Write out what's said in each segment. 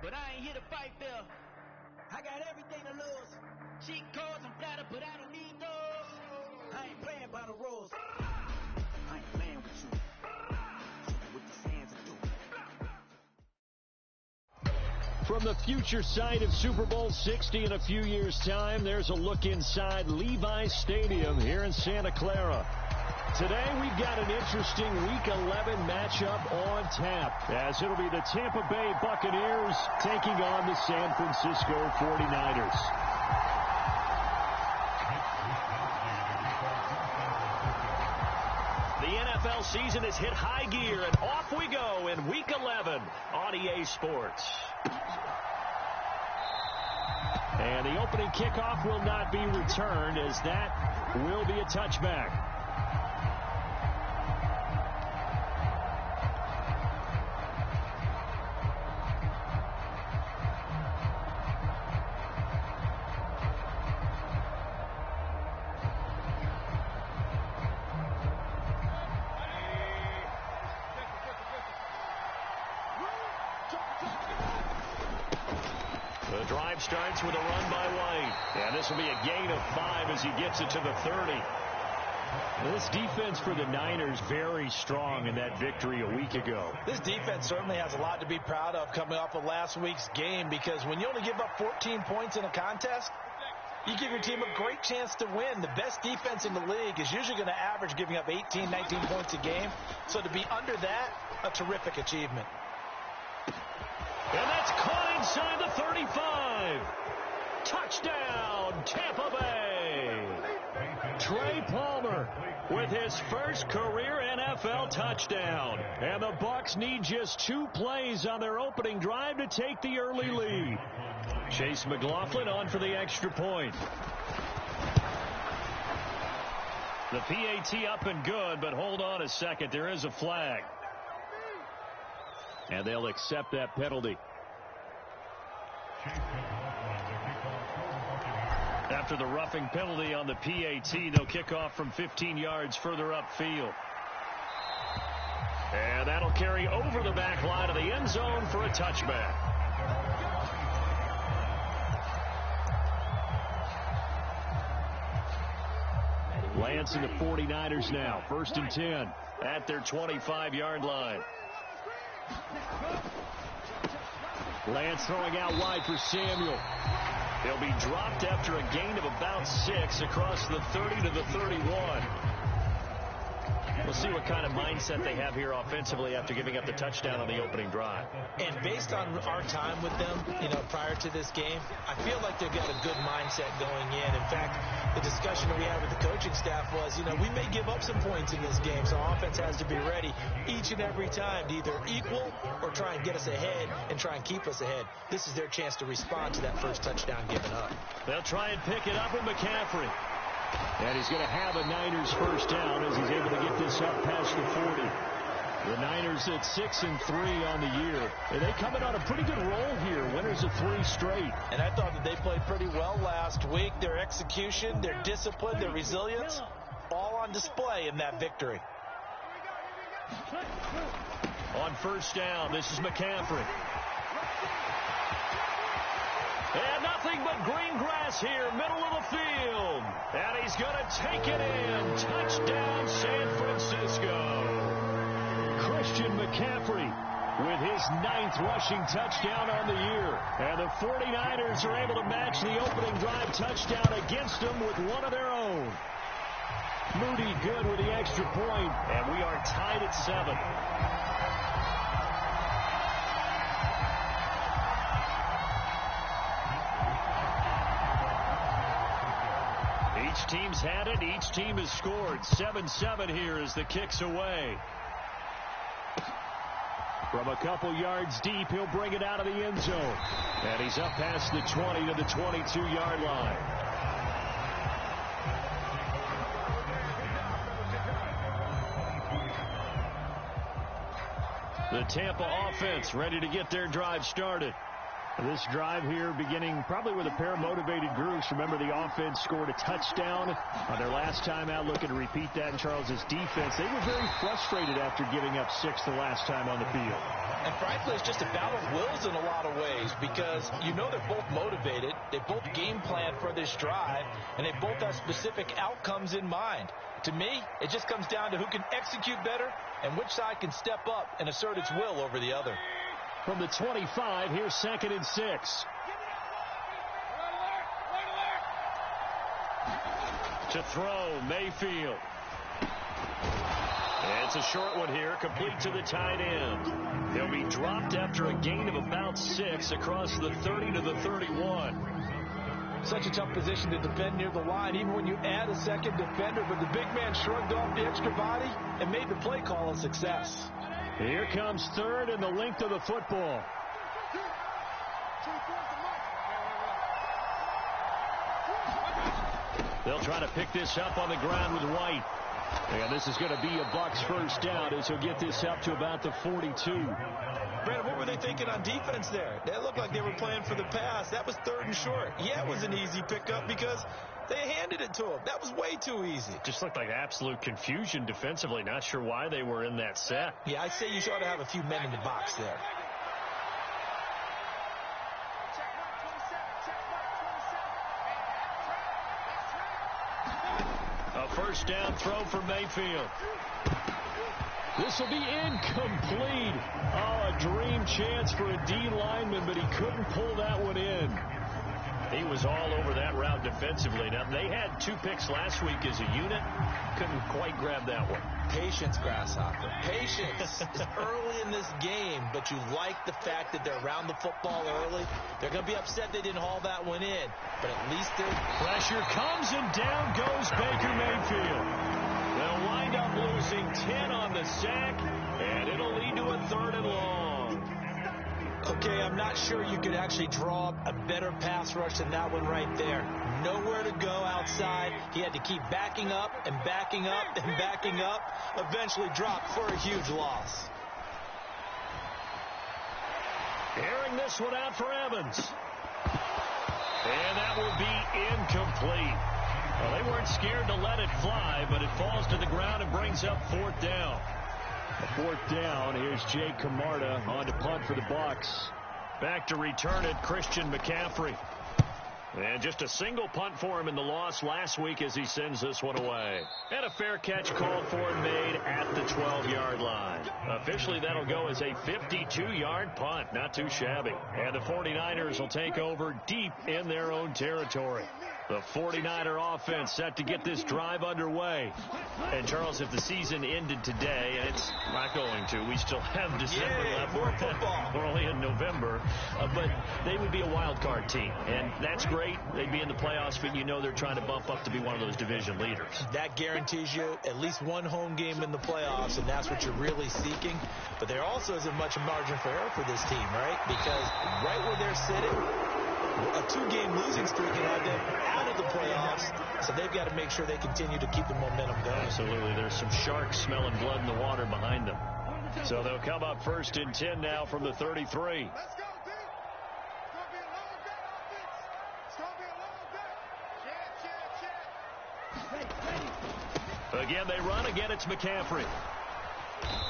but I ain't here to fight fair. I got everything to lose. Cheat codes and flatter, but I don't need those. I ain't playing by the rules. I ain't playing with you. What these hands are doing. From the future site of Super Bowl 60 in a few years' time, there's a look inside Levi's Stadium here in Santa Clara. Today, we've got an interesting Week 11 matchup on tap, as it'll be the Tampa Bay Buccaneers taking on the San Francisco 49ers. The NFL season has hit high gear, and off we go in Week 11 on EA Sports. And the opening kickoff will not be returned, as that will be a touchback. The drive starts with a run by White. And this will be a gain of 5 as he gets it to the 30. This defense for the Niners very strong in that victory a week ago. This defense certainly has a lot to be proud of coming off of last week's game, because when you only give up 14 points in a contest, you give your team a great chance to win. The best defense in the league is usually going to average giving up 18, 19 points a game. So to be under that, a terrific achievement. And that's caught inside the 35. Touchdown, Tampa Bay. Trey Palmer with his first career NFL touchdown. And the Bucs need just 2 plays on their opening drive to take the early lead. Chase McLaughlin on for the extra point. The PAT up and good, but hold on a second. There is a flag. And they'll accept that penalty. After the roughing penalty on the PAT, they'll kick off from 15 yards further upfield. And that'll carry over the back line of the end zone for a touchback. Lance and the 49ers now. 1st and 10 at their 25-yard line. Lance throwing out wide for Samuel. He'll be dropped after a gain of about 6 across the 30 to the 31. We'll see what kind of mindset they have here offensively after giving up the touchdown on the opening drive. And based on our time with them, prior to this game, I feel like they've got a good mindset going in. In fact, the discussion that we had with the coaching staff was, we may give up some points in this game, so offense has to be ready each and every time to either equal or try and get us ahead and try and keep us ahead. This is their chance to respond to that first touchdown given up. They'll try and pick it up with McCaffrey. And he's going to have a Niners first down as he's able to get this up past the 40. The Niners at 6-3 on the year. And they come in on a pretty good roll here. Winners of 3 straight. And I thought that they played pretty well last week. Their execution, their discipline, their resilience, all on display in that victory. On first down, this is McCaffrey. And nothing but green grass here, middle of the field. And he's going to take it in. Touchdown, San Francisco. Christian McCaffrey with his 9th rushing touchdown on the year. And the 49ers are able to match the opening drive touchdown against them with one of their own. Moody good with the extra point, and we are tied at 7. Each team's had it. Each team has scored. 7-7 here as the kick's away. From a couple yards deep, he'll bring it out of the end zone. And he's up past the 20 to the 22-yard line. The Tampa offense ready to get their drive started. This drive here beginning probably with a pair of motivated groups. Remember, the offense scored a touchdown on their last time out, looking to repeat that in Charles's defense. They were very frustrated after giving up 6 the last time on the field. And frankly, it's just a battle of wills in a lot of ways because you know they're both motivated. They both game plan for this drive, and they both have specific outcomes in mind. To me, it just comes down to who can execute better and which side can step up and assert its will over the other. From the 25, here's 2nd and 6. To throw, Mayfield. It's a short one here, complete to the tight end. He'll be dropped after a gain of about 6 across the 30 to the 31. Such a tough position to defend near the line, even when you add a second defender, but the big man shrugged off the extra body and made the play call a success. Here comes 3rd and the length of the football. They'll try to pick this up on the ground with White. And this is going to be a Bucs first down as he'll get this up to about the 42. Brandon, what were they thinking on defense there? They looked like they were playing for the pass. That was 3rd and short. Yeah, it was an easy pickup because they handed it to him. That was way too easy. Just looked like absolute confusion defensively. Not sure why they were in that set. Yeah, I'd say you ought to have a few men in the box there. A first down throw for Mayfield. This will be incomplete. Oh, a dream chance for a D lineman, but he couldn't pull that one in. He was all over that route defensively. Now, they had 2 picks last week as a unit. Couldn't quite grab that one. Patience, Grasshopper. Patience. It's early in this game, but you like the fact that they're around the football early. They're going to be upset they didn't haul that one in, but at least they're... Pressure comes, and down goes Baker Mayfield. They'll wind up losing 10 on the sack, and it'll lead to a 3rd and long. Okay, I'm not sure you could actually draw up a better pass rush than that one right there. Nowhere to go outside. He had to keep backing up and backing up and backing up. Eventually dropped for a huge loss. Airing this one out for Evans. And that will be incomplete. Well, they weren't scared to let it fly, but it falls to the ground and brings up 4th down. A 4th down. Here's Jake Camarda on to punt for the Bucs. Back to return it, Christian McCaffrey. And just a single punt for him in the loss last week as he sends this one away. And a fair catch called for and made at the 12-yard line. Officially, that'll go as a 52-yard punt. Not too shabby. And the 49ers will take over deep in their own territory. The 49er offense set to get this drive underway. And, Charles, if the season ended today, and it's not going to, we still have December left. More football. We're only in November. But they would be a wild card team. And that's great. They'd be in the playoffs, but you know they're trying to bump up to be one of those division leaders. That guarantees you at least one home game in the playoffs, and that's what you're really seeking. But there also isn't much margin for error for this team, right? Because right where they're sitting, a 2-game losing streak can have them out of the playoffs, so they've got to make sure they continue to keep the momentum going. Absolutely. There's some sharks smelling blood in the water behind them. So they'll come up 1st and 10 now from the 33. Again, they run. Again, it's McCaffrey.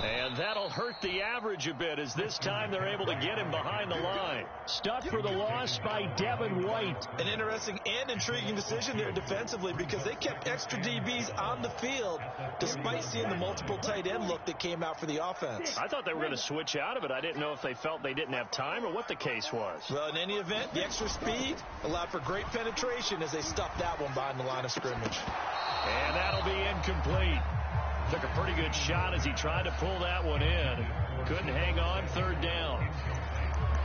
And that'll hurt the average a bit as this time they're able to get him behind the line. Stuffed for the loss by Devin White. An interesting and intriguing decision there defensively because they kept extra DBs on the field despite seeing the multiple tight end look that came out for the offense. I thought they were going to switch out of it. I didn't know if they felt they didn't have time or what the case was. Well, in any event, the extra speed allowed for great penetration as they stuffed that one behind the line of scrimmage. And that'll be incomplete. Took a pretty good shot as he tried to pull that one in. Couldn't hang on. 3rd down.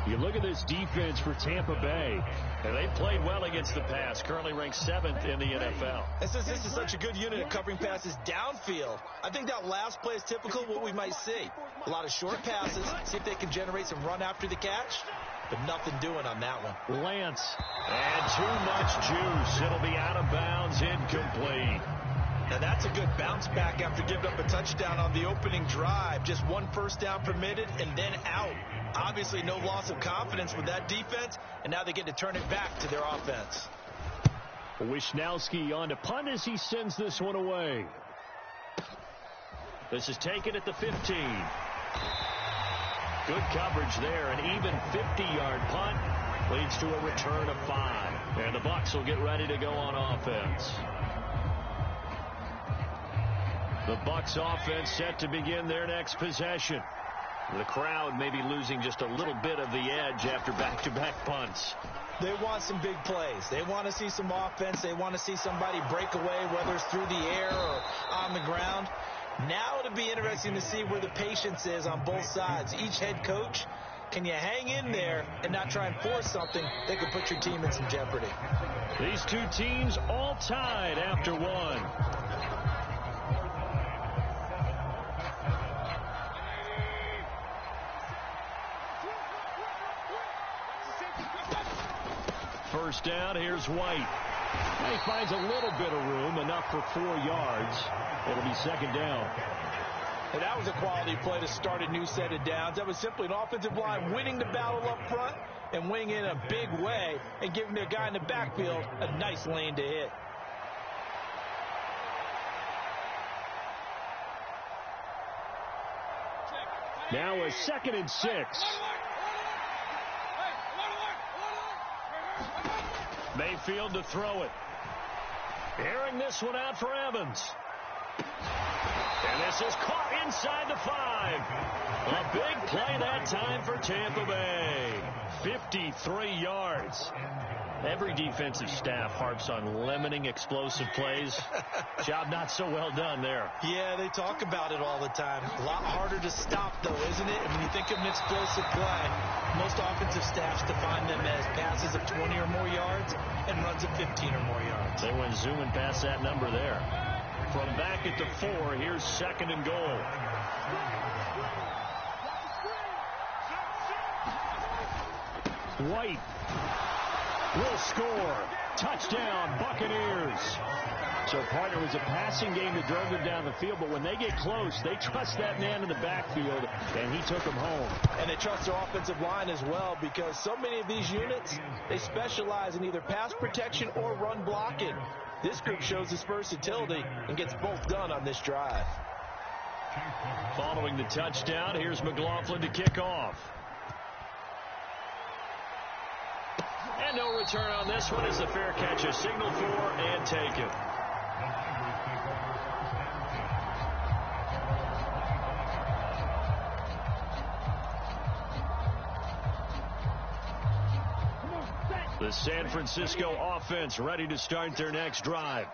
You look at this defense for Tampa Bay, and they played well against the pass. Currently ranked 7th in the NFL. And since this is such a good unit at covering passes downfield, I think that last play is typical of what we might see. A lot of short passes, see if they can generate some run after the catch, but nothing doing on that one. Lance, and too much juice. It'll be out of bounds, incomplete. Now that's a good bounce back after giving up a touchdown on the opening drive. Just 1 first down permitted and then out. Obviously obviously no loss of confidence with that defense, and now they get to turn it back to their offense. Wisnowski on to punt as he sends this one away. This is taken at the 15. Good coverage there. An even 50-yard punt leads to a return of 5. And the Bucs will get ready to go on offense. The Bucs offense set to begin their next possession. The crowd may be losing just a little bit of the edge after back-to-back punts. They want some big plays. They want to see some offense. They want to see somebody break away, whether it's through the air or on the ground. Now it'll be interesting to see where the patience is on both sides. Each head coach, can you hang in there and not try and force something that could put your team in some jeopardy? These two teams all tied after one. First down, here's White. He finds a little bit of room, enough for 4 yards. It'll be second down. And that was a quality play to start a new set of downs. That was simply an offensive line winning the battle up front and winning in a big way and giving the guy in the backfield a nice lane to hit. Now a 2nd and 6. Mayfield to throw it. Airing this one out for Evans. And this is caught inside the 5. A big play that time for Tampa Bay. 53 yards. Every defensive staff harps on limiting explosive plays. Job not so well done there. Yeah, they talk about it all the time. A lot harder to stop, though, isn't it? When you think of an explosive play, most offensive staffs define them as passes of 20 or more yards and runs of 15 or more yards. They went zooming past that number there. From back at the 4, here's 2nd and goal. White will score. Touchdown, Buccaneers. So, partner, it was a passing game that drove them down the field, but when they get close, they trust that man in the backfield, and he took them home. And they trust their offensive line as well, because so many of these units, they specialize in either pass protection or run blocking. This group shows its versatility and gets both done on this drive. Following the touchdown, here's McLaughlin to kick off. And no return on this one as the fair catch is signaled for and taken. The San Francisco offense ready to start their next drive.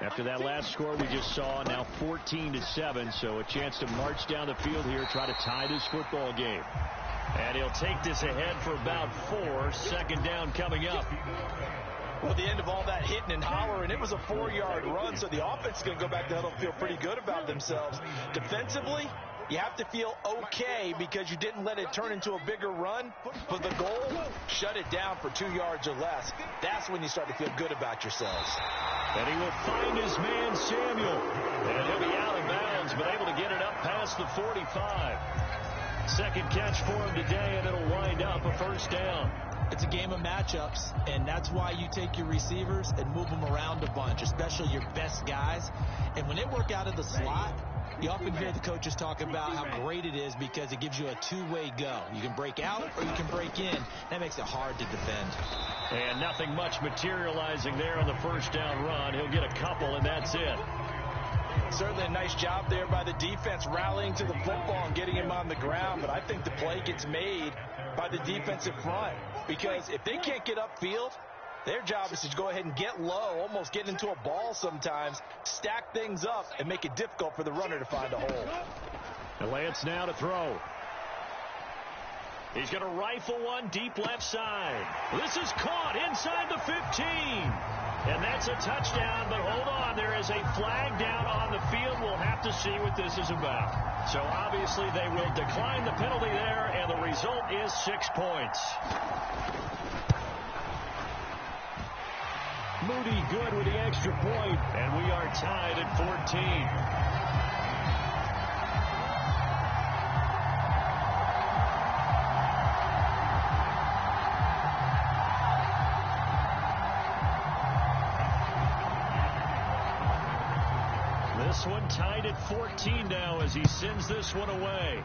After that last score we just saw, now 14-7, so a chance to march down the field here, try to tie this football game. And he'll take this ahead for about 4. 2nd down coming up. Well, the end of all that hitting and hollering, it was a 4-yard run, so the offense is going to go back to huddle and feel pretty good about themselves. Defensively, you have to feel okay because you didn't let it turn into a bigger run. But the goal, shut it down for 2 yards or less. That's when you start to feel good about yourselves. And he will find his man, Samuel. And he'll be out of bounds, but able to get it up past the 45. Second catch for him today, and it'll wind up a first down. It's a game of matchups, and that's why you take your receivers and move them around a bunch, especially your best guys. And when they work out of the slot, you often hear the coaches talk about how great it is because it gives you a two-way go. You can break out or you can break in. That makes it hard to defend. And nothing much materializing there on the first down run. He'll get a couple, and that's it. Certainly a nice job there by the defense rallying to the football and getting him on the ground, but I think the play gets made by the defensive front because if they can't get upfield, their job is to go ahead and get low, almost get into a ball sometimes, stack things up, and make it difficult for the runner to find a hole. And Lance now to throw. He's going to rifle one deep left side. This is caught inside the 15. And that's a touchdown, but hold on. There is a flag down on the field. We'll have to see what this is about. So obviously they will decline the penalty there, and the result is 6 points. Moody good with the extra point, and we are tied at 14. this one tied at 14 now as he sends this one away.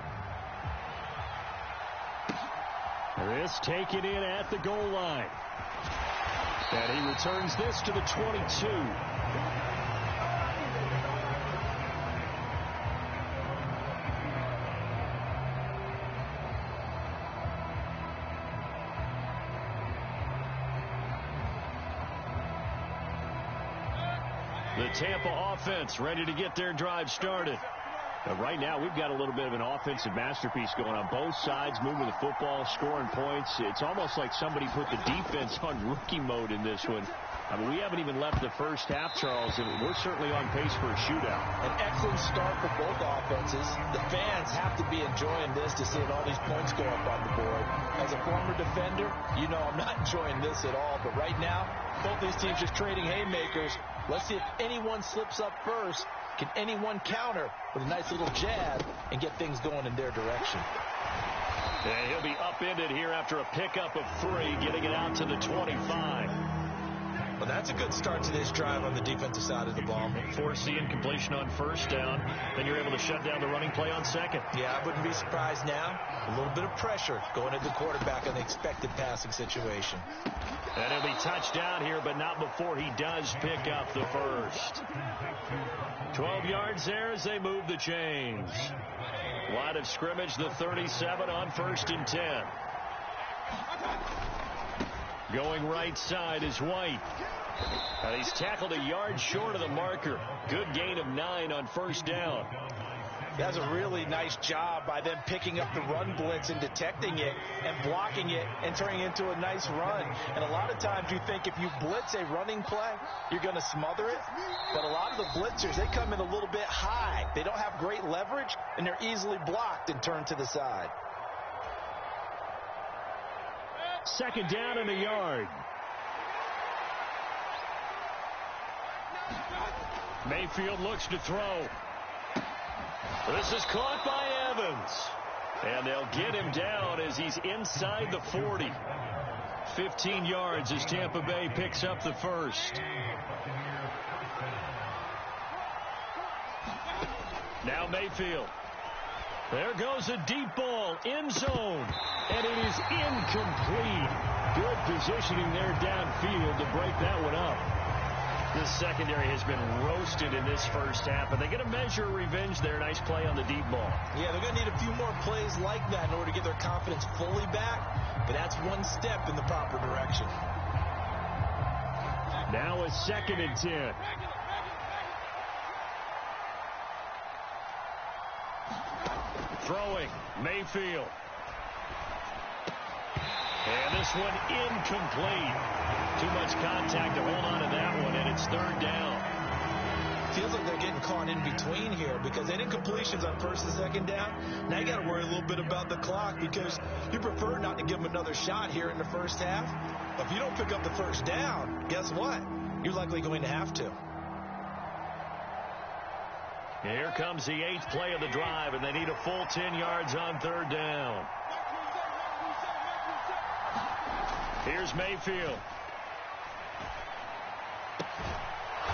This taken in at the goal line. And he returns this to the 22. The Tampa offense ready to get their drive started. Right now, we've got a little bit of an offensive masterpiece going on both sides, moving the football, scoring points. It's almost like somebody put the defense on rookie mode in this one. I mean, we haven't even left the first half, Charles, and we're certainly on pace for a shootout. An excellent start for both offenses. The fans have to be enjoying this to see all these points go up on the board. As a former defender, you know I'm not enjoying this at all. But right now, both these teams just trading haymakers. Let's see if anyone slips up first. Can anyone counter with a nice little jab and get things going in their direction? And he'll be upended here after a pickup of 3, getting it out to the 25. Well, that's a good start to this drive on the defensive side of the ball. Force the incompletion on first down. Then you're able to shut down the running play on second. Yeah, I wouldn't be surprised now. A little bit of pressure going at the quarterback on the expected passing situation. And he'll be touched down here, but not before he does pick up the first. 12 yards there as they move the chains. Line of scrimmage, the 37 on 1st and 10. Going right side is White. And he's tackled a yard short of the marker. Good gain of 9 on first down. That's a really nice job by them picking up the run blitz and detecting it and blocking it and turning it into a nice run. And a lot of times you think if you blitz a running play, you're going to smother it. But a lot of the blitzers, they come in a little bit high. They don't have great leverage, and they're easily blocked and turned to the side. Second down and a yard. Mayfield looks to throw. This is caught by Evans. And they'll get him down as he's inside the 40. 15 yards as Tampa Bay picks up the first. Now Mayfield. There goes a deep ball, end zone, and it is incomplete. Good positioning there downfield to break that one up. This secondary has been roasted in this first half, but they're going to measure revenge there. Nice play on the deep ball. Yeah, they're going to need a few more plays like that in order to get their confidence fully back, but that's one step in the proper direction. Now a 2nd and 10. Throwing, Mayfield. And this one incomplete. Too much contact to hold on to that one, and it's 3rd down. Feels like they're getting caught in between here because any incompletions on 1st and 2nd down, now you got to worry a little bit about the clock because you prefer not to give them another shot here in the first half. If you don't pick up the 1st down, guess what? You're likely going to have to. Here comes the 8th play of the drive, and they need a full 10 yards on 3rd down. Here's Mayfield.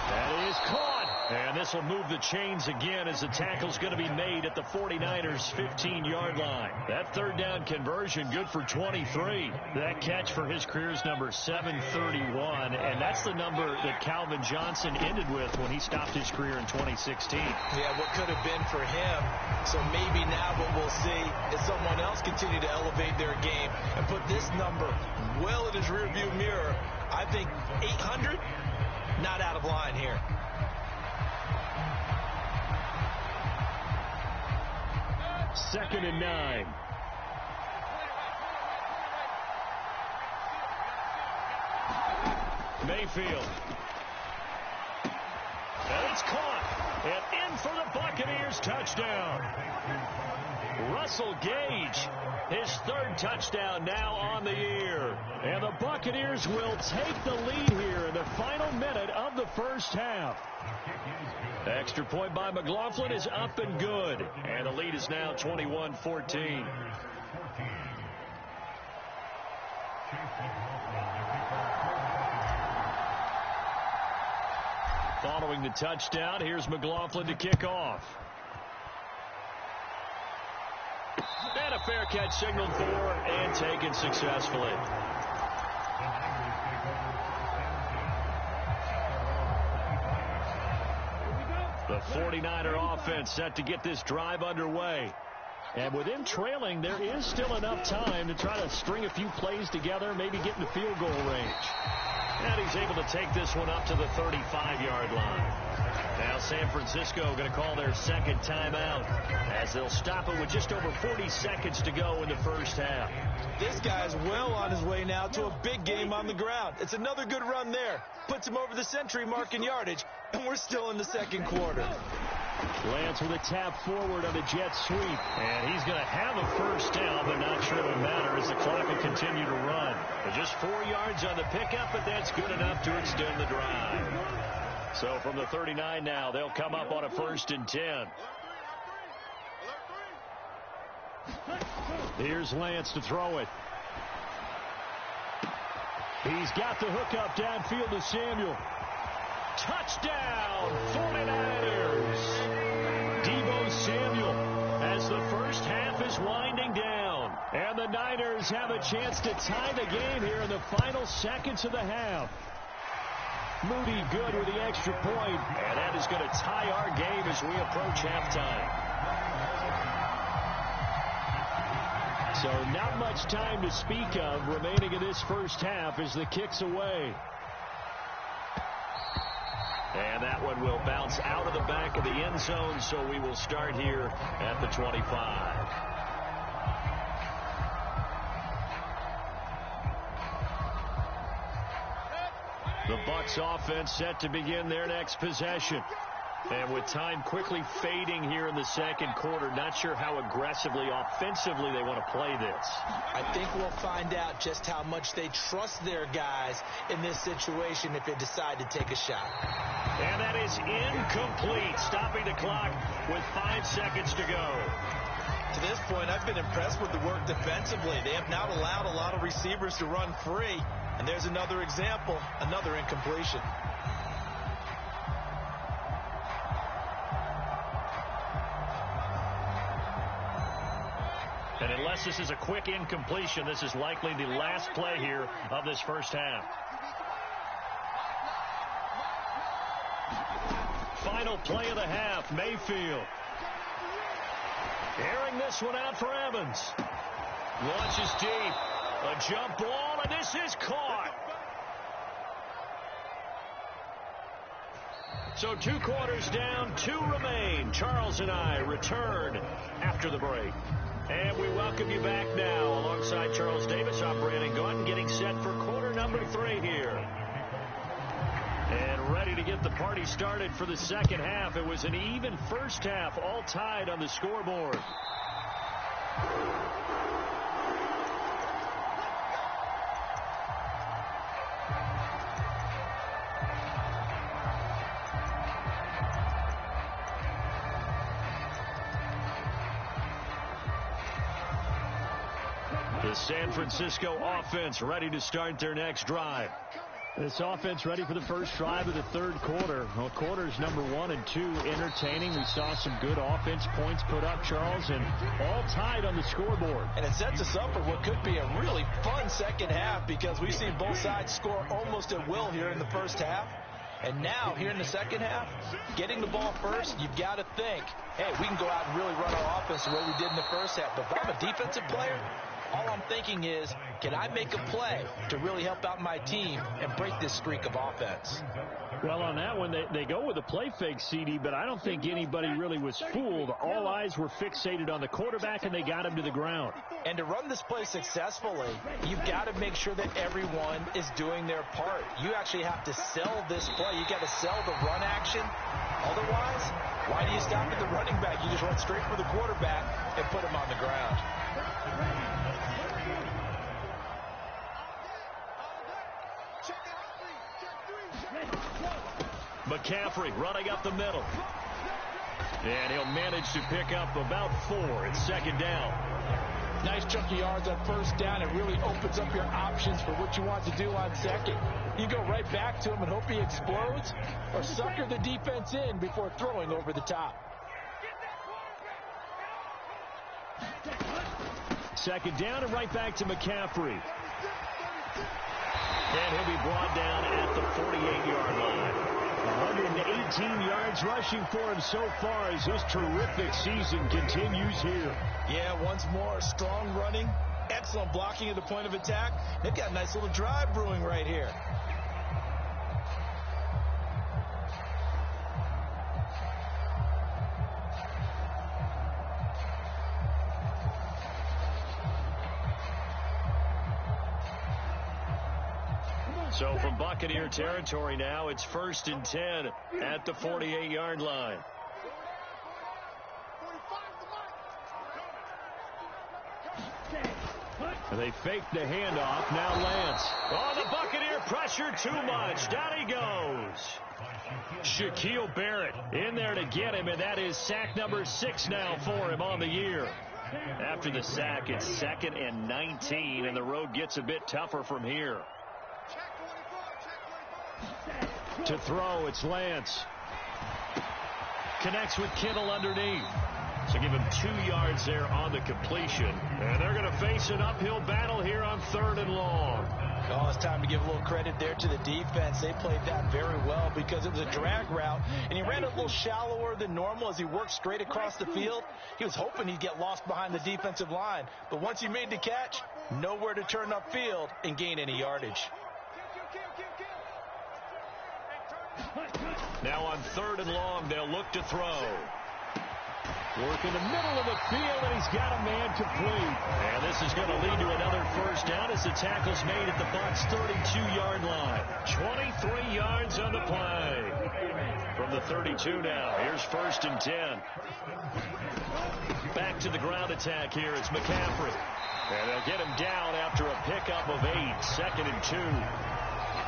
That is caught. And this will move the chains again as the tackle's going to be made at the 49ers' 15-yard line. That 3rd down conversion good for 23. That catch for his career's number 731, and that's the number that Calvin Johnson ended with when he stopped his career in 2016. Yeah, what could have been for him. So maybe now what we'll see is someone else continue to elevate their game and put this number well in his rearview mirror. I think 800, not out of line here. Second and 9. Mayfield. And it's caught. And in for the Buccaneers touchdown. Russell Gage, his 3rd touchdown now on the year. And the Buccaneers will take the lead here in the final minute of the first half. Extra point by McLaughlin is up and good. And the lead is now 21-14. Following the touchdown, here's McLaughlin to kick off. And a fair catch signaled for and taken successfully. The 49er offense set to get this drive underway. And with him trailing, there is still enough time to try to string a few plays together, maybe get in the field goal range. And he's able to take this one up to the 35-yard line. Now San Francisco going to call their second timeout as they'll stop it with just over 40 seconds to go in the first half. This guy's well on his way now to a big game on the ground. It's another good run there. Puts him over the century mark in yardage, and we're still in the second quarter. Lance with a tap forward on the jet sweep. And he's going to have a first down, but not sure it'll matter as the clock will continue to run. Just 4 yards on the pickup, but that's good enough to extend the drive. So from the 39 now, they'll come up on a 1st and 10. Here's Lance to throw it. He's got the hook up downfield to Samuel. Touchdown, 49ers. Deebo Samuel as the first half is winding down. And the Niners have a chance to tie the game here in the final seconds of the half. Moody good with the extra point. And that is going to tie our game as we approach halftime. So not much time to speak of remaining in this first half as the kick's away. And that one will bounce out of the back of the end zone, so we will start here at the 25. The Bucs offense set to begin their next possession. And with time quickly fading here in the second quarter, not sure how aggressively, offensively they want to play this. I think we'll find out just how much they trust their guys in this situation if they decide to take a shot. And that is incomplete, stopping the clock with 5 seconds to go. To this point, I've been impressed with the work defensively. They have not allowed a lot of receivers to run free. And there's another example, another incompletion. And unless this is a quick incompletion, this is likely the last play here of this first half. Final play of the half, Mayfield. Airing this one out for Evans. Launches deep. A jump ball, and this is caught. So 2 quarters down, 2 remain. Charles and I return after the break. And we welcome you back now. Alongside Charles Davis, I'm Brandon Gordon, getting set for quarter number 3 here. And ready to get the party started for the second half. It was an even first half, all tied on the scoreboard. The San Francisco offense ready to start their next drive. This offense ready for the first drive of the third quarter. Well, quarters number 1 and 2 entertaining. We saw some good offense points put up, Charles, and all tied on the scoreboard. And it sets us up for what could be a really fun second half because we've seen both sides score almost at will here in the first half. And now, here in the second half, getting the ball first, you've got to think, hey, we can go out and really run our offense the way we did in the first half. But if I'm a defensive player, all I'm thinking is, can I make a play to really help out my team and break this streak of offense? Well, on that one, they go with a play fake, CD, but I don't think anybody really was fooled. All eyes were fixated on the quarterback, and they got him to the ground. And to run this play successfully, you've got to make sure that everyone is doing their part. You actually have to sell this play. You got to sell the run action. Otherwise, why do you stop at the running back? You just run straight for the quarterback and put him on the ground. McCaffrey running up the middle. And he'll manage to pick up about 4. It's second down. Nice chunk of yards on first down. It really opens up your options for what you want to do on second. You go right back to him and hope he explodes, or sucker the defense in before throwing over the top. Second down and right back to McCaffrey. And he'll be brought down at the 48-yard line. 118 yards rushing for him so far as this terrific season continues here. Yeah, once more, strong running, excellent blocking at the point of attack. They've got a nice little drive brewing right here. So from Buccaneer territory now, it's 1st and 10 at the 48-yard line. And they fake the handoff. Now Lance. Oh, the Buccaneer pressure too much. Down he goes. Shaquille Barrett in there to get him, and that is sack number 6 now for him on the year. After the sack, it's 2nd and 19, and the road gets a bit tougher from here. To throw, it's Lance. Connects with Kittle underneath. So give him 2 yards there on the completion. And they're going to face an uphill battle here on 3rd and long. Oh, it's time to give a little credit there to the defense. They played that very well because it was a drag route, and he ran a little shallower than normal as he worked straight across the field. He was hoping he'd get lost behind the defensive line. But once he made the catch, nowhere to turn upfield and gain any yardage. Now on 3rd and long, they'll look to throw. Work in the middle of the field, and he's got a man complete. And this is going to lead to another first down as the tackle's made at the Bucs' 32-yard line. 23 yards on the play. From the 32 now, here's 1st and 10. Back to the ground attack here. It's McCaffrey. And they'll get him down after a pickup of 8. 2nd and 2.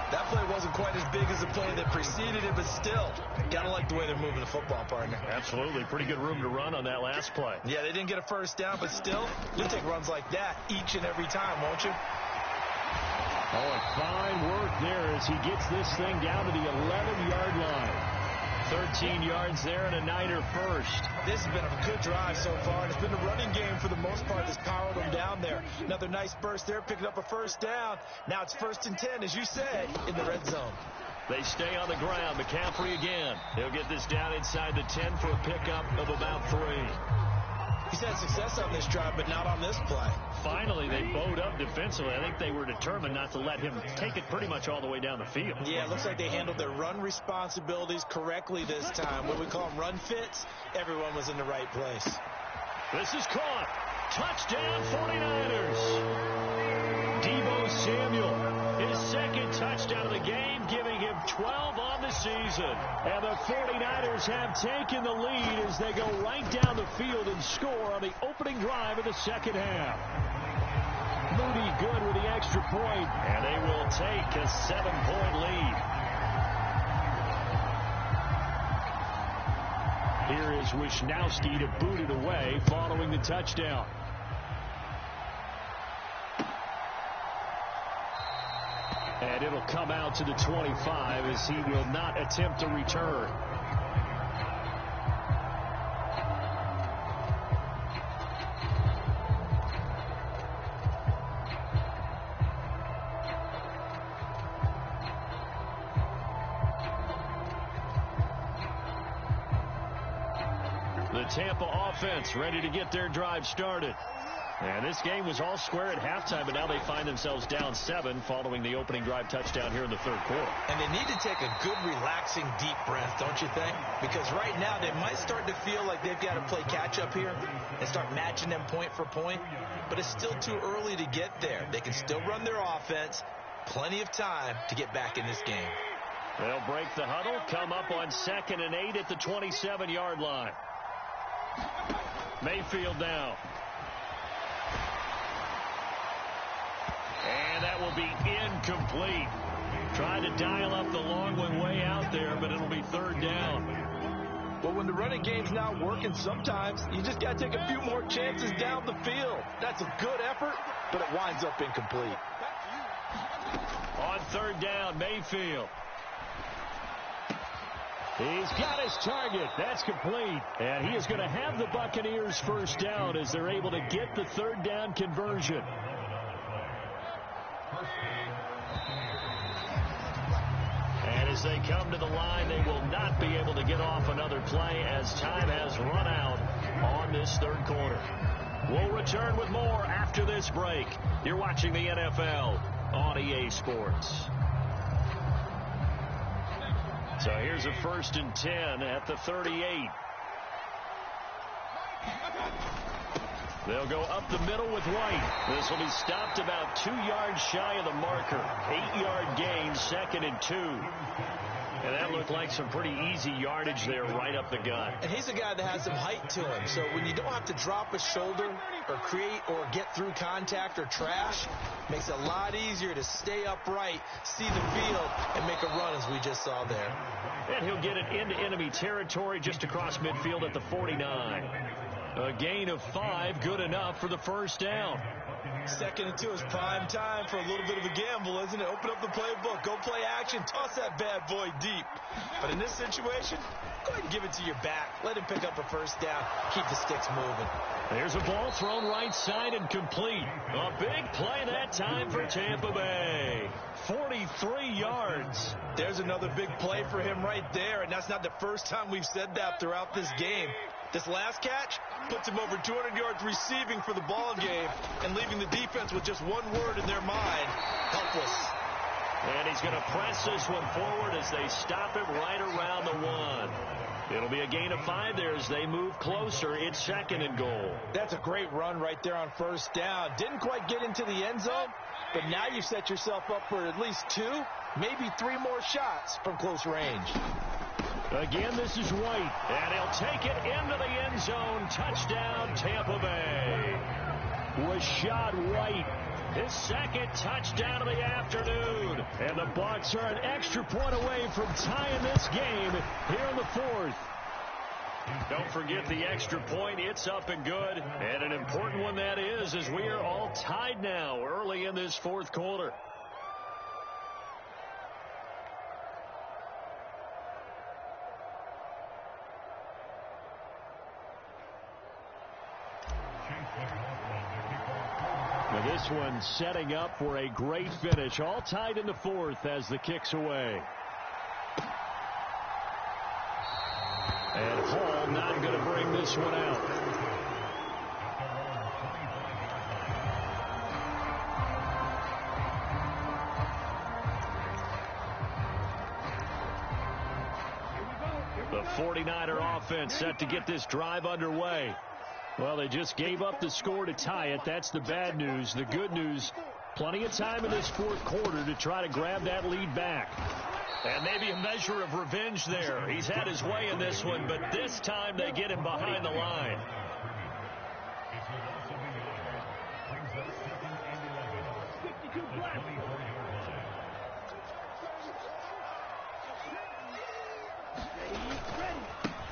That play wasn't quite as big as the play that preceded it, but still, gotta like the way they're moving the football, partner. Absolutely. Pretty good room to run on that last play. Yeah, they didn't get a first down, but still, you'll take runs like that each and every time, won't you? Oh, and fine work there as he gets this thing down to the 11-yard line. 13 yards there and a Niner first. This has been a good drive so far, and it's been a running game for the most part that's powered them down there. Another nice burst there, picking up a first down. Now it's 1st and 10, as you said, in the red zone. They stay on the ground. McCaffrey again. He'll get this down inside the 10 for a pickup of about 3. He's had success on this drive, but not on this play. Finally, they bowed up defensively. I think they were determined not to let him take it pretty much all the way down the field. Yeah, it looks like they handled their run responsibilities correctly this time. What we call them run fits, everyone was in the right place. This is caught. Touchdown, 49ers. Deebo Samuel, his 2nd touchdown of the game, giving him 12 on the season. And the 49ers have taken the lead as they go right down the field and score on the opening drive of the second half. Moody good with the extra point, and they will take a 7-point lead. Here is Wisnowski to boot it away following the touchdown. And it'll come out to the 25 as he will not attempt to return. The Tampa offense ready to get their drive started. And this game was all square at halftime, but now they find themselves down 7 following the opening drive touchdown here in the 3rd quarter. And they need to take a good, relaxing, deep breath, don't you think? Because right now they might start to feel like they've got to play catch-up here and start matching them point for point. But it's still too early to get there. They can still run their offense. Plenty of time to get back in this game. They'll break the huddle, come up on 2nd and 8 at the 27-yard line. Mayfield now. And that will be incomplete. Trying to dial up the long one way out there, but it'll be 3rd down. Well, when the running game's not working, sometimes you just got to take a few more chances down the field. That's a good effort, but it winds up incomplete. On third down, Mayfield. He's got his target. That's complete. And he is going to have the Buccaneers first down as they're able to get the third down conversion. And as they come to the line, they will not be able to get off another play as time has run out on this third quarter. We'll return with more after this break. You're watching the NFL on EA Sports. So here's a 1st and 10 at the 38. They'll go up the middle with White. This will be stopped about 2 yards shy of the marker. 8-yard gain, 2nd and 2. And that looked like some pretty easy yardage there right up the gut. And he's a guy that has some height to him. So when you don't have to drop a shoulder or create or get through contact or trash, makes it a lot easier to stay upright, see the field, and make a run as we just saw there. And he'll get it into enemy territory just across midfield at the 49. A gain of 5, good enough for the first down. 2nd and 2 is prime time for a little bit of a gamble, isn't it? Open up the playbook, go play action, toss that bad boy deep. But in this situation, go ahead and give it to your back. Let him pick up a first down, keep the sticks moving. There's a ball thrown right side and complete. A big play that time for Tampa Bay. 43 yards. There's another big play for him right there, and that's not the first time we've said that throughout this game. This last catch puts him over 200 yards receiving for the ball game and leaving the defense with just one word in their mind: helpless. And he's going to press this one forward as they stop him right around the 1. It'll be a gain of 5 there as they move closer. It's 2nd and goal. That's a great run right there on first down. Didn't quite get into the end zone, but now you set yourself up for at least 2, maybe 3 more shots from close range. Again, this is White, and he'll take it into the end zone. Touchdown, Tampa Bay. Rashad White, his 2nd touchdown of the afternoon. And the Bucs are an extra point away from tying this game here in the 4th. Don't forget the extra point. It's up and good. And an important one that is, as we are all tied now early in this 4th quarter. Now this one setting up for a great finish. All tied in the 4th as the kick's away. And Hall not going to bring this one out. The 49er offense set to get this drive underway. Well, they just gave up the score to tie it. That's the bad news. The good news, plenty of time in this 4th quarter to try to grab that lead back. And maybe a measure of revenge there. He's had his way in this one, but this time they get him behind the line.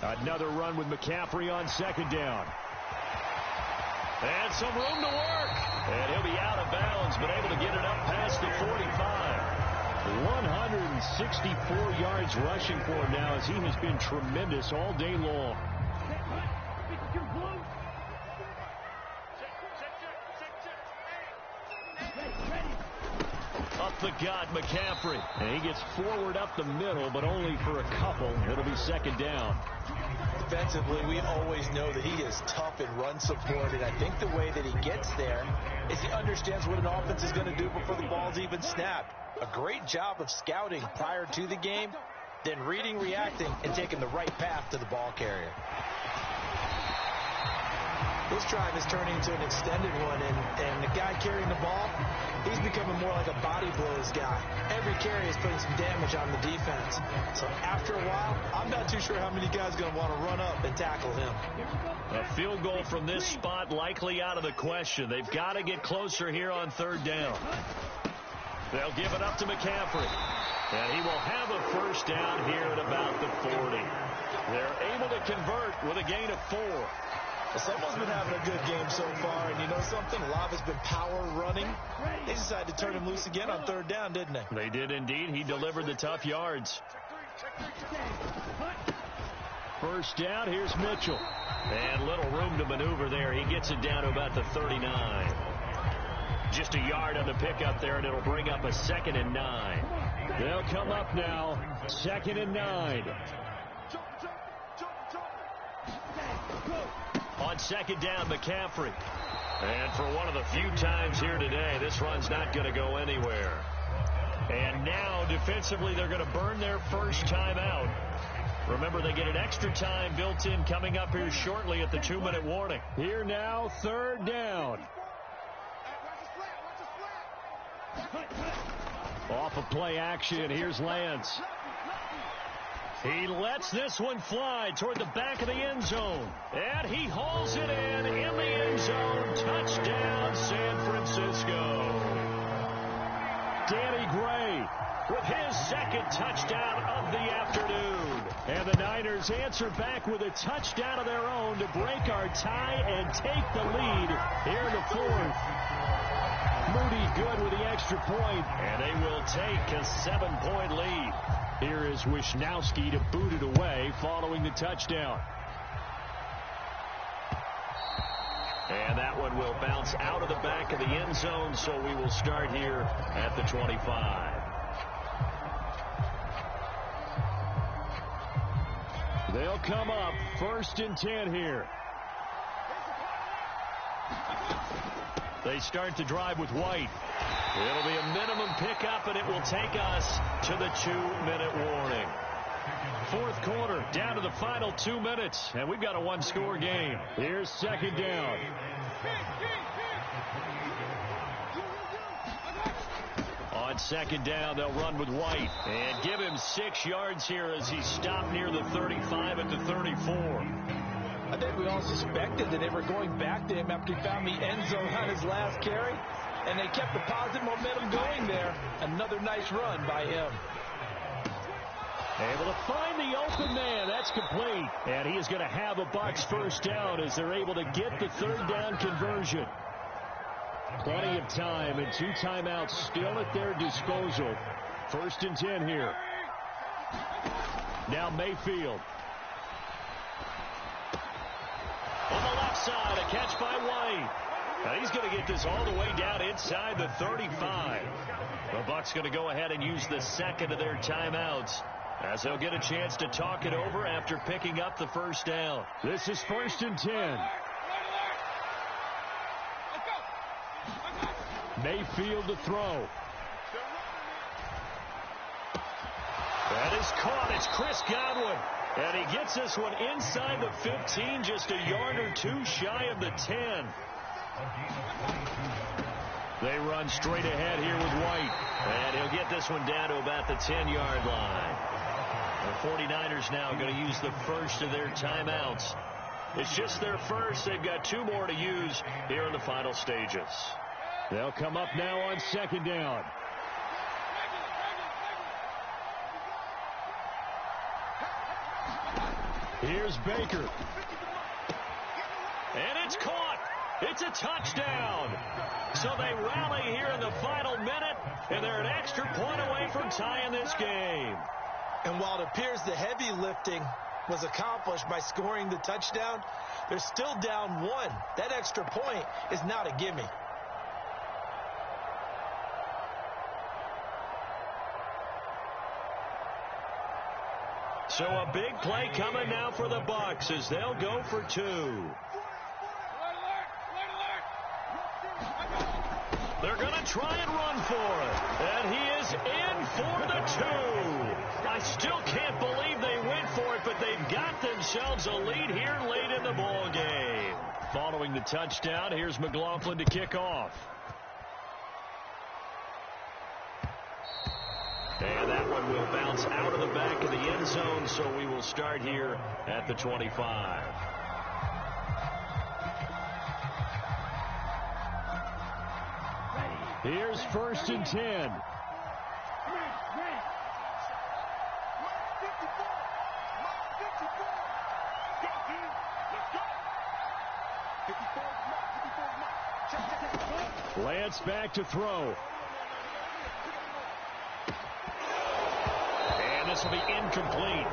Another run with McCaffrey on 2nd down. And some room to work. And he'll be out of bounds, but able to get it up past the 45. 164 yards rushing for him now as he has been tremendous all day long. Up the gut, McCaffrey. And he gets forward up the middle, but only for a couple. It'll be 2nd down. Defensively, we always know that he is tough and run support, and I think the way that he gets there is he understands what an offense is going to do before the ball's even snapped. A great job of scouting prior to the game, then reading, reacting, and taking the right path to the ball carrier. This drive is turning into an extended one, and the guy carrying the ball, he's becoming more like a body blows guy. Every carry is putting some damage on the defense. So after a while, I'm not too sure how many guys are going to want to run up and tackle him. A field goal from this spot likely out of the question. They've got to get closer here on 3rd down. They'll give it up to McCaffrey. And he will have a first down here at about the 40. They're able to convert with a gain of 4. Well, someone's been having a good game so far, and you know something? A lot has been power running. They decided to turn him loose again on 3rd down, didn't they? They did indeed. He delivered the tough yards. First down, here's Mitchell. And little room to maneuver there. He gets it down to about the 39. Just a yard on the pickup there, and it'll bring up a 2nd and 9. They'll come up now, 2nd and 9. On 2nd down, McCaffrey. And for one of the few times here today, this run's not going to go anywhere. And now, defensively, they're going to burn their first time out. Remember, they get an extra time built in coming up here shortly at the 2-minute warning. Here now, 3rd down. Off of play action, here's Lance. He lets this one fly toward the back of the end zone. And he hauls it in the end zone. Touchdown, San Francisco. Danny Gray with his 2nd touchdown of the afternoon. And the Niners answer back with a touchdown of their own to break our tie and take the lead here in the 4th. Moody good with the extra point, and they will take a 7-point lead. Here is Wisnowski to boot it away following the touchdown. And that one will bounce out of the back of the end zone, so we will start here at the 25. They'll come up 1st and 10 here. They start to drive with White. It'll be a minimum pickup, and it will take us to the 2-minute warning. 4th quarter, down to the final 2 minutes, and we've got a 1-score game. Here's 2nd down. On 2nd down, they'll run with White and give him 6 yards here as he stopped near the 35 at the 34. I think we all suspected that they were going back to him after he found the end zone on his last carry, and they kept the positive momentum going there. Another nice run by him. Able to find the open man. That's complete. And he is going to have a Bucs first down as they're able to get the 3rd down conversion. Plenty of time and 2 timeouts still at their disposal. 1st and 10 here. Now Mayfield. On the left side, a catch by White. And he's going to get this all the way down inside the 35. The Bucs going to go ahead and use the 2nd of their timeouts as they'll get a chance to talk it over after picking up the first down. This is 1st and 10. Mayfield to throw. That is caught. It's Chris Godwin. And he gets this one inside the 15, just a yard or 2 shy of the 10. They run straight ahead here with White. And he'll get this one down to about the 10-yard line. The 49ers now going to use the first of their timeouts. It's just their first. They've got 2 more to use here in the final stages. They'll come up now on 2nd down. Here's Baker. And it's caught. It's a touchdown. So they rally here in the final minute, and they're an extra point away from tying this game. And while it appears the heavy lifting was accomplished by scoring the touchdown, they're still down 1. That extra point is not a gimme. So a big play coming now for the Bucs as they'll go for 2. They're going to try and run for it. And he is in for the 2. I still can't believe they went for it, but they've got themselves a lead here late in the ball game. Following the touchdown, here's McLaughlin to kick off. And that one will bounce out of the back of the end zone, so we will start here at the 25. Here's 1st and 10. Lance back to throw. And this will be incomplete.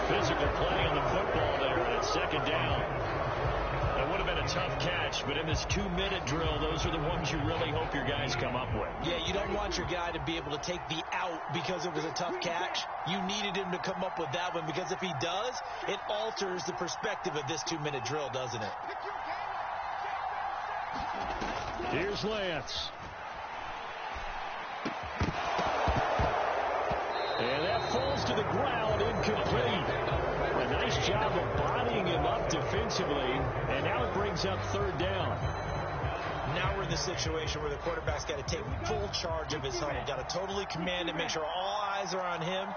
Physical play on the football there, and it's second down. That would have been a tough catch, but in this 2-minute drill, those are the ones you really hope your guys come up with. Yeah, you don't want your guy to be able to take the out because it was a tough catch. You needed him to come up with that one, because if he does, it alters the perspective of this 2-minute drill, doesn't it? Here's Lance. And that falls to the ground, incomplete. A nice job of bodying him up defensively, and now it brings up third down. Now we're in the situation where the quarterback's got to take full charge of his huddle. Got to totally command it, make sure all eyes are on him.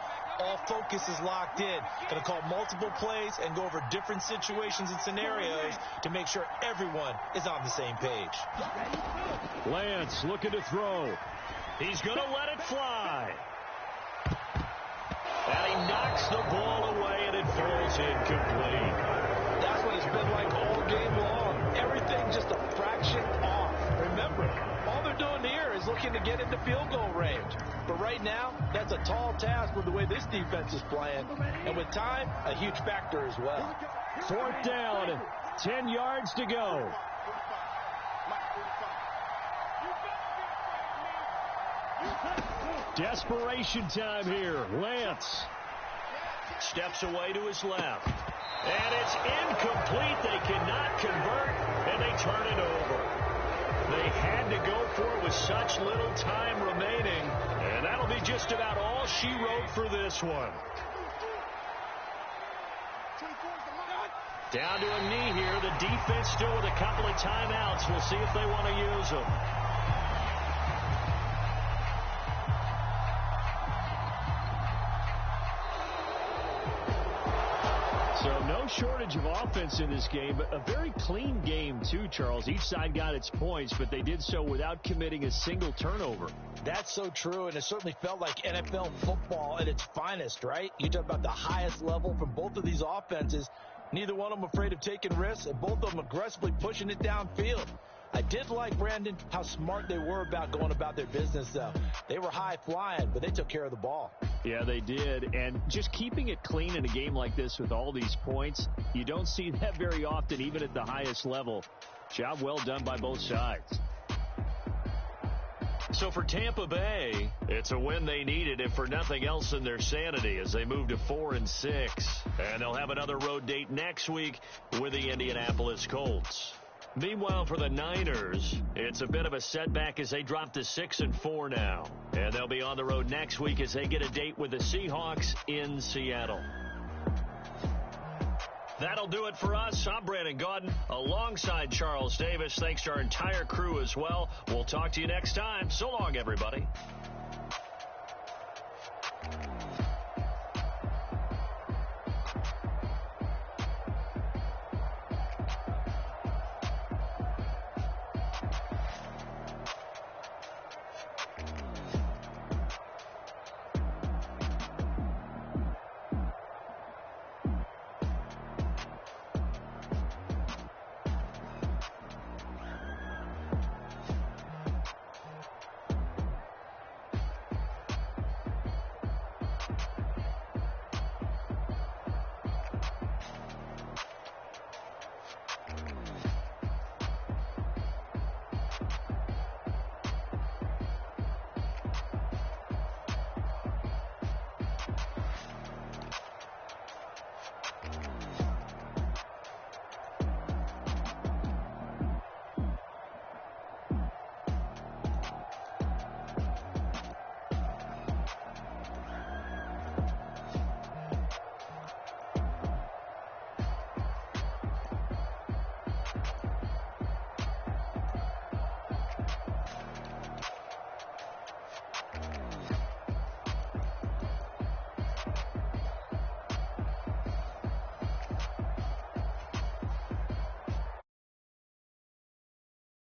All focus is locked in. Going to call multiple plays and go over different situations and scenarios to make sure everyone is on the same page. Lance looking to throw. He's going to let it fly. And he knocks the ball away, and it falls incomplete. That's what it's been like all game long. Everything just a fraction off. Remember, all they're doing here is looking to get into field goal range. But right now, that's a tall task with the way this defense is playing. And with time, a huge factor as well. Fourth down, 10 yards to go. Desperation time here. Lance steps away to his left. And it's incomplete. They cannot convert, and they turn it over. They had to go for it with such little time remaining, and that'll be just about all she wrote for this one. Down to a knee here. The defense still with a couple of timeouts. We'll see if they want to use them. So no shortage of offense in this game, but a very clean game too, Charles. Each side got its points, but they did so without committing a single turnover. That's so true, and it certainly felt like NFL football at its finest, right? You talk about the highest level from both of these offenses. Neither one of them afraid of taking risks, and both of them aggressively pushing it downfield. I did like, Brandon, how smart they were about going about their business, though. They were high-flying, but they took care of the ball. Yeah, they did. And just keeping it clean in a game like this with all these points, you don't see that very often, even at the highest level. Job well done by both sides. So for Tampa Bay, it's a win they needed, if for nothing else in their sanity, as they move to 4-6. And they'll have another road date next week with the Indianapolis Colts. Meanwhile, for the Niners, it's a bit of a setback as they drop to 6-4 now. And they'll be on the road next week as they get a date with the Seahawks in Seattle. That'll do it for us. I'm Brandon Gaudin alongside Charles Davis. Thanks to our entire crew as well. We'll talk to you next time. So long, everybody.